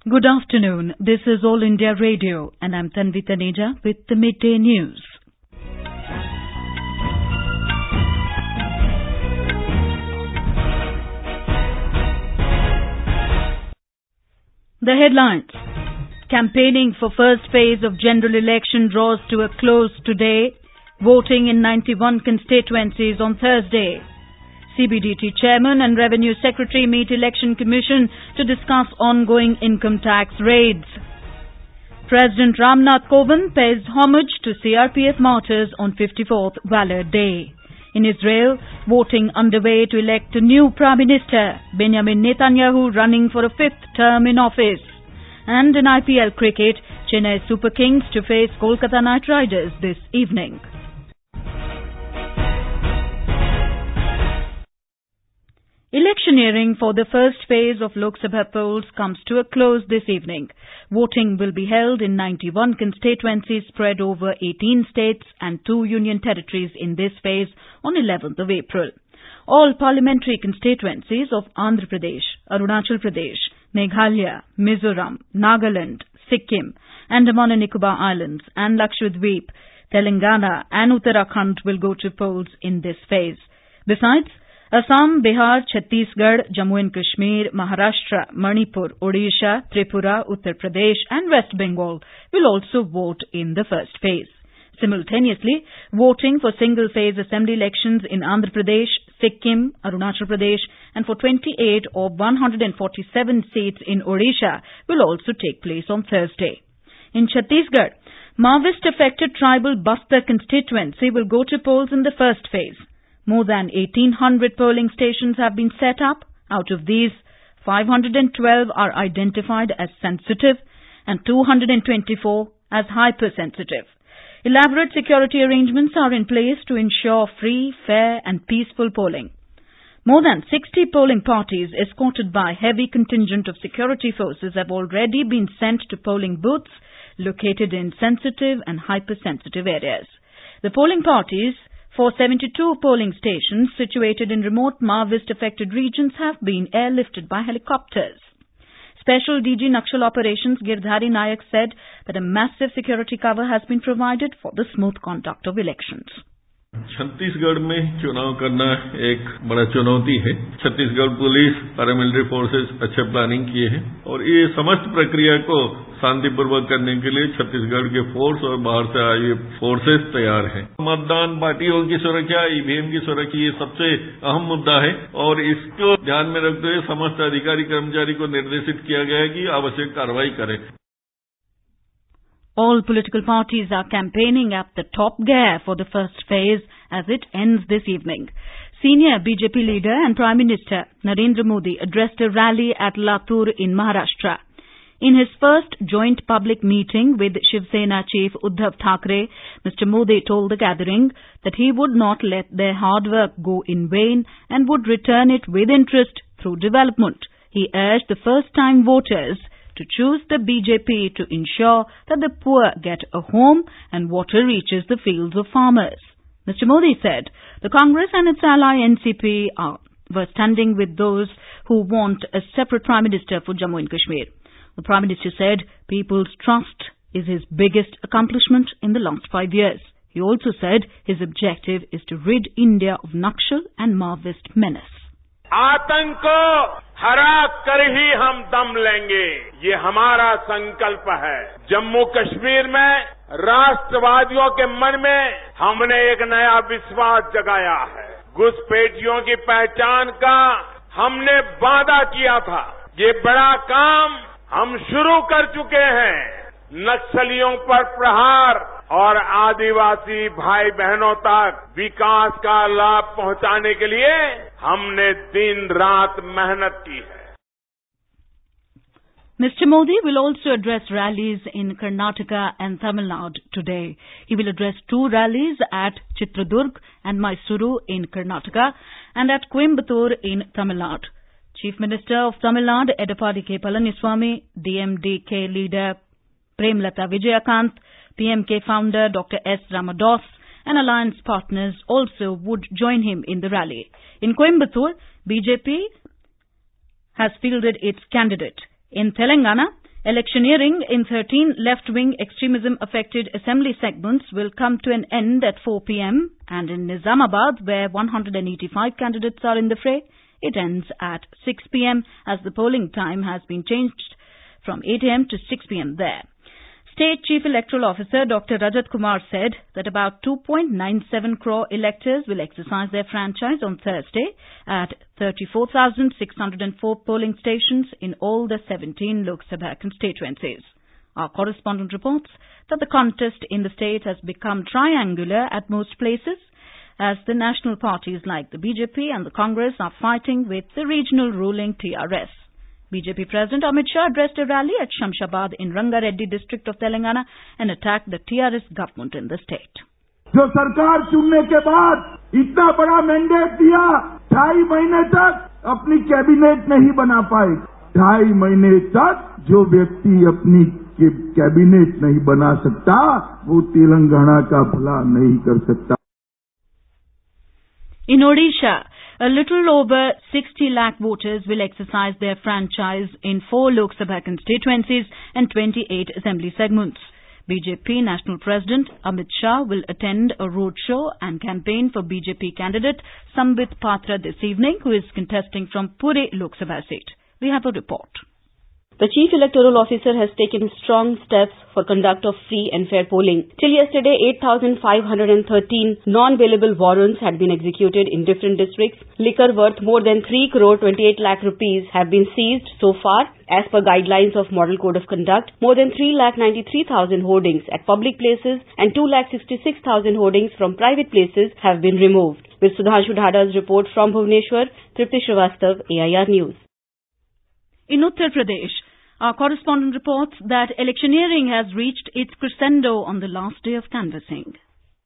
Good afternoon. This is All India Radio and I'm Tanvi Taneja with the Midday News. The headlines. Campaigning for first phase of general election draws to a close today. Voting in 91 constituencies on Thursday. CBDT Chairman and Revenue Secretary meet Election Commission to discuss ongoing income tax raids. President Ram Nath Kovind pays homage to CRPF martyrs on 54th Valour Day. In Israel, voting underway to elect a new Prime Minister, Benjamin Netanyahu running for a fifth term in office. And in IPL cricket, Chennai Super Kings to face Kolkata Knight Riders this evening. Electioneering for the first phase of Lok Sabha polls comes to a close this evening. Voting will be held in 91 constituencies spread over 18 states and 2 union territories in this phase on 11th of April. All parliamentary constituencies of Andhra Pradesh, Arunachal Pradesh, Meghalaya, Mizoram, Nagaland, Sikkim, Andaman and Nicobar Islands and Lakshadweep, Telangana and Uttarakhand will go to polls in this phase. Besides, Assam, Bihar, Chhattisgarh, Jammu and Kashmir, Maharashtra, Manipur, Odisha, Tripura, Uttar Pradesh and West Bengal will also vote in the first phase. Simultaneously, voting for single-phase assembly elections in Andhra Pradesh, Sikkim, Arunachal Pradesh and for 28 of 147 seats in Odisha will also take place on Thursday. In Chhattisgarh, Maoist-affected tribal Bastar constituency will go to polls in the first phase. More than 1,800 polling stations have been set up. Out of these, 512 are identified as sensitive and 224 as hypersensitive. Elaborate security arrangements are in place to ensure free, fair and peaceful polling. More than 60 polling parties escorted by heavy contingent of security forces have already been sent to polling booths located in sensitive and hypersensitive areas. The polling parties for 72 polling stations situated in remote Maoist-affected regions have been airlifted by helicopters. Special DG Nakshal Operations Girdhari Nayak said that a massive security cover has been provided for the smooth conduct of elections. Chhattisgarh में चुनाव करना एक बड़ा चुनौती है। Chhattisgarh police, paramilitary forces अच्छे planning किए हैं और ये समस्त प्रक्रिया को शांतिपूर्वक करने के लिए छत्तीसगढ़ के फोर्स और बाहर से आए फोर्सेस तैयार हैं। मतदान पार्टियों की सुरक्षा, ईवीएम की सुरक्षा ये सबसे अहम मुद्दा है और इसको ध्यान में रखते हुए समस्त अधिकारी कर्मचारी को निर्देशित किया गया है कि आवश्यक कार्रवाई करें। All political parties are campaigning at the top gear for the first phase as it ends this evening. Senior BJP leader and Prime Minister Narendra Modi addressed a rally at Latur in Maharashtra. In his first joint public meeting with Shiv Sena chief Uddhav Thackeray, Mr. Modi told the gathering that he would not let their hard work go in vain and would return it with interest through development. He urged the first-time voters to choose the BJP to ensure that the poor get a home and water reaches the fields of farmers. Mr. Modi said the Congress and its ally NCP were standing with those who want a separate Prime Minister for Jammu and Kashmir. The Prime Minister said people's trust is his biggest accomplishment in the last 5 years. He also said his objective is to rid India of Nakshal and Maoist menace. आतंक को हरा कर ही हम दम लेंगे, ये हमारा संकल्प है। जम्मू कश्मीर में राष्ट्रवादियों के मन में हमने एक नया विश्वास जगाया है। घुसपैठियों की पहचान का हमने वादा किया था। ये बड़ा काम हम शुरू कर चुके हैं। नक्सलियों पर प्रहार और आदिवासी भाई बहनों तक विकास का लाभ पहुंचाने के लिए हमने दिन रात मेहनत की है। Mr. Modi will also address rallies in Karnataka and Tamil Nadu today. He will address 2 rallies at Chitradurg and Mysuru in Karnataka and at Coimbatore in Tamil Nadu. Chief Minister of Tamil Nadu, Edappadi K. Palaniswamy, DMDK leader Premlata Vijayakant, PMK founder Dr. S. Ramadoss and alliance partners also would join him in the rally. In Coimbatore, BJP has fielded its candidate. In Telangana, Electioneering in 13 left-wing extremism-affected assembly segments will come to an end at 4 p.m. and in Nizamabad, where 185 candidates are in the fray, it ends at 6 p.m. as the polling time has been changed from 8 a.m. to 6 p.m. there. State Chief Electoral Officer Dr. Rajat Kumar said that about 2.97 crore electors will exercise their franchise on Thursday at 34,604 polling stations in all the 17 Lok Sabha constituencies. Our correspondent reports that the contest in the state has become triangular at most places as the national parties like the BJP and the Congress are fighting with the regional ruling TRS. BJP President Amit Shah addressed a rally at Shamshabad in Rangareddy district of Telangana and attacked the TRS government in the state. जो सरकार चुनने के बाद इतना बड़ा mandate दिया, 2.5 महीने तक अपनी कैबिनेट नहीं बना पाए। 2.5 महीने तक जो व्यक्ति अपनी कैबिनेट नहीं बना सकता, वो तेलंगाना का भला नहीं कर सकता। In Odisha, a little over 60 lakh voters will exercise their franchise in 4 Lok Sabha constituencies and 28 assembly segments. BJP National President Amit Shah will attend a roadshow and campaign for BJP candidate Sambit Patra this evening, who is contesting from Puri Lok Sabha seat. We have a report. The Chief Electoral Officer has taken strong steps for conduct of free and fair polling. Till yesterday, 8,513 non-bailable warrants had been executed in different districts. Liquor worth more than 3 crore 28 lakh rupees have been seized so far. As per guidelines of Model Code of Conduct, more than 3,93,000 hoardings at public places and 2,66,000 hoardings from private places have been removed. With Sudhanshu Dhada's report from Bhubaneswar, Tripti Srivastav, AIR News. In Uttar Pradesh, our correspondent reports that electioneering has reached its crescendo on the last day of canvassing.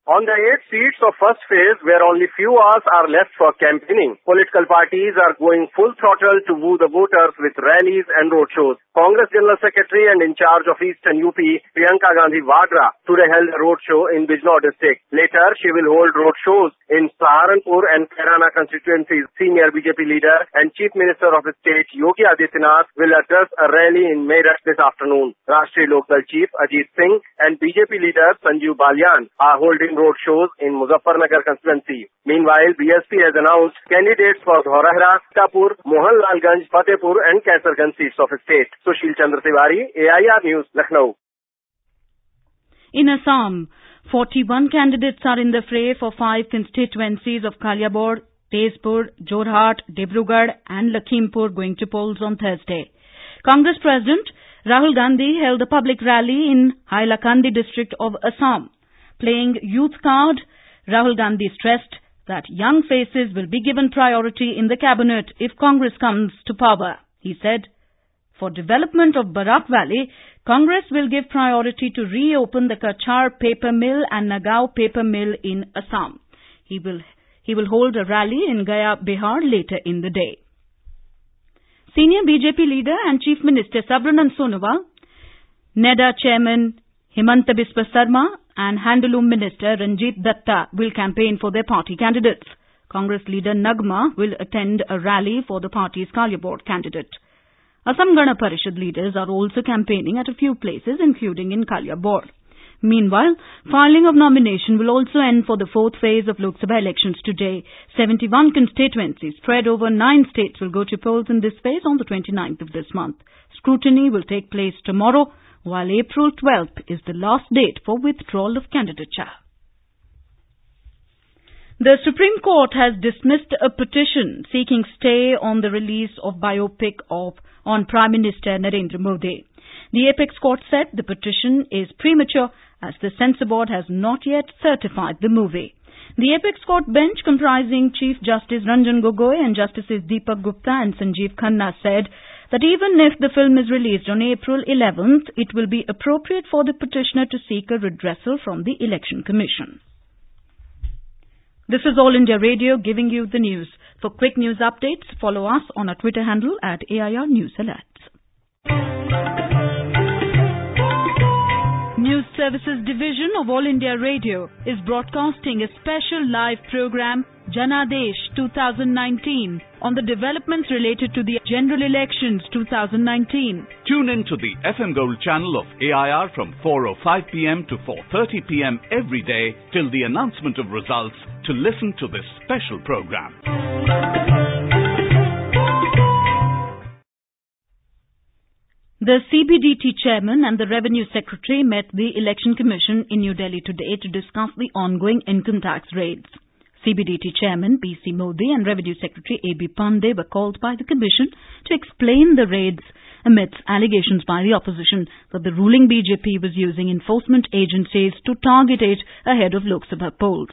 On the 8 seats of first phase, where only few hours are left for campaigning, political parties are going full throttle to woo the voters with rallies and roadshows. Congress General Secretary and in charge of Eastern UP, Priyanka Gandhi Vadra, today held a roadshow in Bijnor district. Later, she will hold roadshows in Saharanpur and Kairana constituencies. Senior BJP leader and Chief Minister of the state, Yogi Adityanath, will address a rally in Meerut this afternoon. Rashtriya Lok Dal Chief Ajit Singh and BJP leader Sanjeev Balyan are holding roadshows in Muzaffarnagar constituency. Meanwhile, BSP has announced candidates for Dhaurahra, Sitapur, Mohanlalganj, Fatehpur and Kaisarganj seats of the state. Sushil Chandra Tiwari, AIR News, Lucknow. In Assam, 41 candidates are in the fray for 5 constituencies of Kaliabor, Tezpur, Jorhat, Dibrugarh and Lakhimpur going to polls on Thursday. Congress President Rahul Gandhi held a public rally in Hailakandi district of Assam. Playing youth card, Rahul Gandhi stressed that young faces will be given priority in the cabinet if Congress comes to power. He said, for development of Barak Valley, Congress will give priority to reopen the Kachar paper mill and Nagaon paper mill in Assam. He will hold a rally in Gaya, Bihar later in the day. Senior BJP leader and Chief Minister Sabranand Sonowal, NEDA Chairman Himanta Biswa Sarma and Handloom Minister Ranjit Datta will campaign for their party candidates. Congress leader Nagma will attend a rally for the party's Kaliabor candidate. Assam Gana Parishad leaders are also campaigning at a few places, including in Kaliabor. Meanwhile, filing of nomination will also end for the 4th phase of Lok Sabha elections today. 71 constituencies spread over 9 states will go to polls in this phase on the 29th of this month. Scrutiny will take place tomorrow, while April 12th is the last date for withdrawal of candidature. The Supreme Court has dismissed a petition seeking stay on the release of biopic on Prime Minister Narendra Modi. The Apex Court said the petition is premature as the censor board has not yet certified the movie. The Apex Court bench comprising Chief Justice Ranjan Gogoi and Justices Deepak Gupta and Sanjeev Khanna said that even if the film is released on April 11th, it will be appropriate for the petitioner to seek a redressal from the Election Commission. This is All India Radio giving you the news. For quick news updates, follow us on our Twitter handle at AIR News Alerts. News Services Division of All India Radio is broadcasting a special live program Janadesh 2019 on the developments related to the general elections 2019. Tune in to the FM Gold channel of AIR from 4:05 p.m. to 4:30 p.m. every day till the announcement of results to listen to this special program. The CBDT chairman and the Revenue Secretary met the Election Commission in New Delhi today to discuss the ongoing income tax raids. CBDT chairman PC Modi and Revenue Secretary AB Pandey were called by the Commission to explain the raids amidst allegations by the opposition that the ruling BJP was using enforcement agencies to target it ahead of Lok Sabha polls.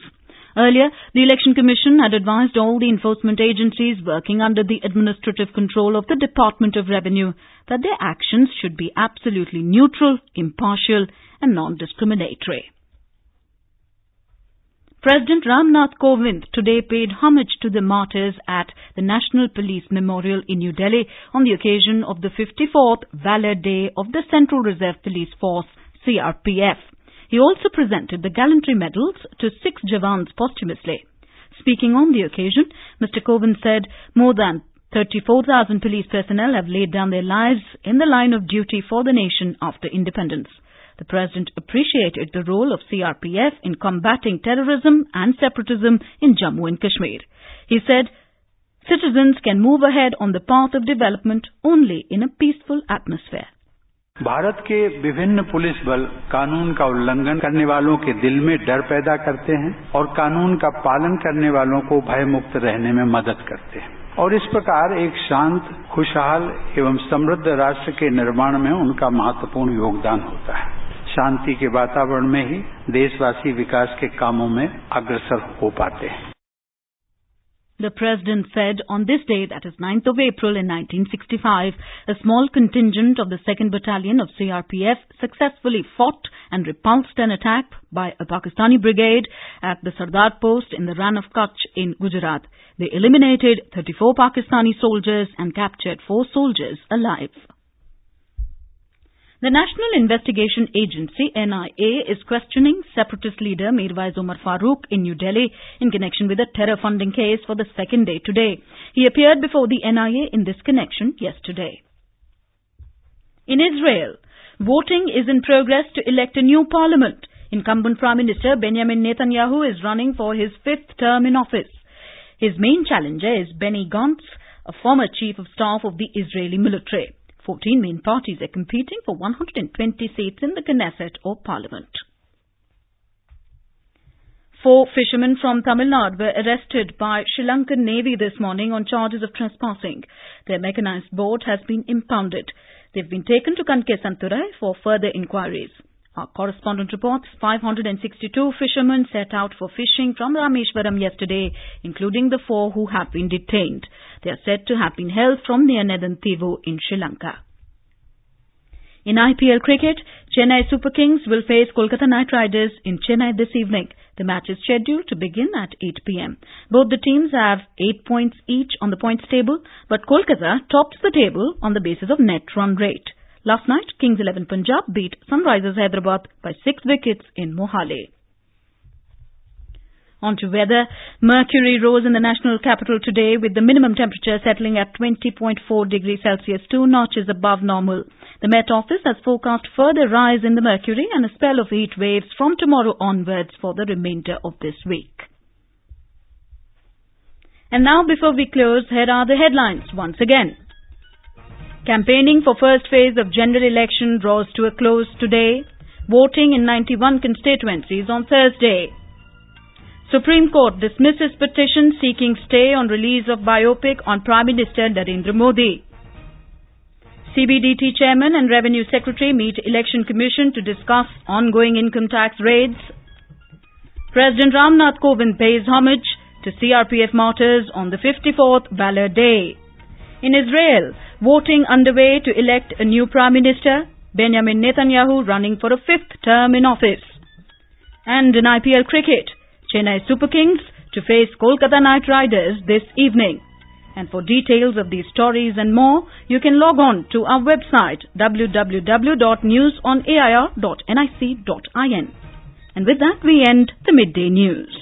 Earlier, the Election Commission had advised all the enforcement agencies working under the administrative control of the Department of Revenue that their actions should be absolutely neutral, impartial and non-discriminatory. President Ram Nath Kovind today paid homage to the martyrs at the National Police Memorial in New Delhi on the occasion of the 54th Valour Day of the Central Reserve Police Force, CRPF. He also presented the gallantry medals to 6 Jawans posthumously. Speaking on the occasion, Mr. Kovind said more than 34,000 police personnel have laid down their lives in the line of duty for the nation after independence. The President appreciated the role of CRPF in combating terrorism and separatism in Jammu and Kashmir. He said, citizens can move ahead on the path of development only in a peaceful atmosphere. Bharat के विभिन्न police बल कानून का उल्लंघन करने वालों के दिल में डर पैदा करते हैं और कानून का पालन करने वालों को भयमुक्त रहने में मदद करते हैं और इस प्रकार एक शांत, खुशहाल एवं समृद्ध राष्ट्र के निर्माण में उनका महत्वपूर्ण योगदान होता है। शांति के वातावरण में ही देशवासी विकास के कामों में अग्रसर हो पाते हैं। The President said on this day, that is 9th of April in 1965, a small contingent of the 2nd Battalion of CRPF successfully fought and repulsed an attack by a Pakistani brigade at the Sardar post in the Rann of Kutch in Gujarat. They eliminated 34 Pakistani soldiers and captured 4 soldiers alive. The National Investigation Agency, NIA, is questioning separatist leader Mirwais Umar Farooq in New Delhi in connection with a terror funding case for the second day today. He appeared before the NIA in this connection yesterday. In Israel, voting is in progress to elect a new parliament. Incumbent Prime Minister Benjamin Netanyahu is running for his 5th term in office. His main challenger is Benny Gantz, a former chief of staff of the Israeli military. 14 main parties are competing for 120 seats in the Knesset or Parliament. 4 fishermen from Tamil Nadu were arrested by Sri Lankan Navy this morning on charges of trespassing. Their mechanized boat has been impounded. They've been taken to Kankesanturai for further inquiries. Our correspondent reports 562 fishermen set out for fishing from Rameshwaram yesterday, including the 4 who have been detained. They are said to have been held from near Nedantivu in Sri Lanka. In IPL cricket, Chennai Super Kings will face Kolkata Knight Riders in Chennai this evening. The match is scheduled to begin at 8 p.m. Both the teams have 8 points each on the points table, but Kolkata tops the table on the basis of net run rate. Last night, Kings 11 Punjab beat Sunrisers Hyderabad by 6 wickets in Mohali. On to weather. Mercury rose in the national capital today with the minimum temperature settling at 20.4 degrees Celsius, 2 notches above normal. The Met Office has forecast further rise in the mercury and a spell of heat waves from tomorrow onwards for the remainder of this week. And now, before we close, here are the headlines once again. Campaigning for first phase of general election draws to a close today. Voting in 91 constituencies on Thursday. Supreme Court dismisses petition seeking stay on release of biopic on Prime Minister Narendra Modi. CBDT Chairman and Revenue Secretary meet Election Commission to discuss ongoing income tax raids. President Ram Nath Kovind pays homage to CRPF martyrs on the 54th Valour Day. In Israel, voting underway to elect a new Prime Minister, Benjamin Netanyahu running for a 5th term in office. And in IPL cricket, Chennai Super Kings to face Kolkata Knight Riders this evening. And for details of these stories and more, you can log on to our website www.newsonair.nic.in. And with that, we end the Midday News.